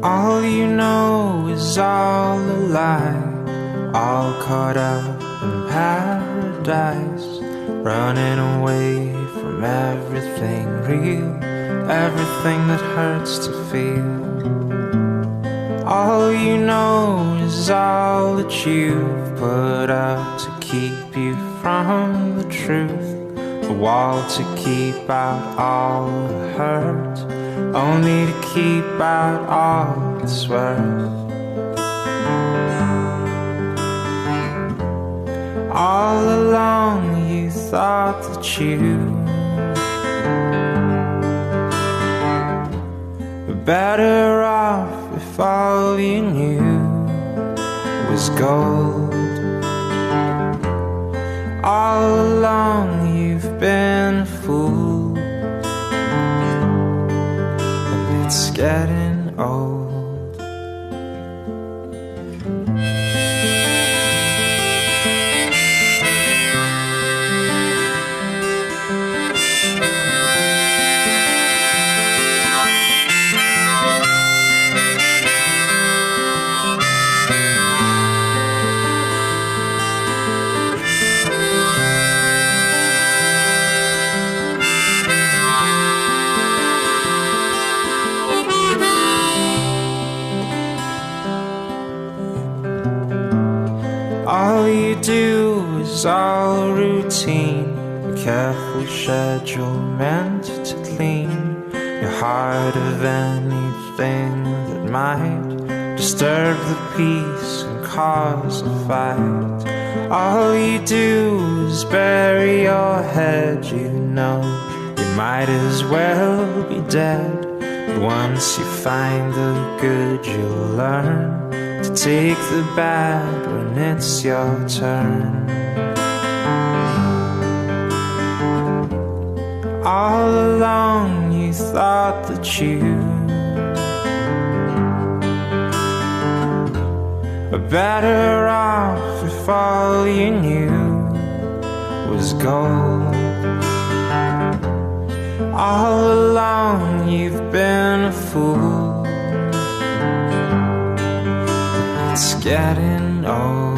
All you know is all a lie, all caught up in paradise, running away from everything real, everything that hurts to feel. All you know is all that you've put up to keep you from the truth, a wall to keep out all the hurt, only to keep out all that's worth. All along you thought that you were better off if all you knew was gold. All along you've been a fool, and it's getting old. All you do is all routine, a careful schedule meant to clean your heart of anything that might disturb the peace and cause a fight. All you do is bury your head, you know you might as well be dead. But once you find the good, you'll learn to take the bad when it's your turn. All along you thought that you were better off if all you knew was gold. All along you've been a fool, it's getting old.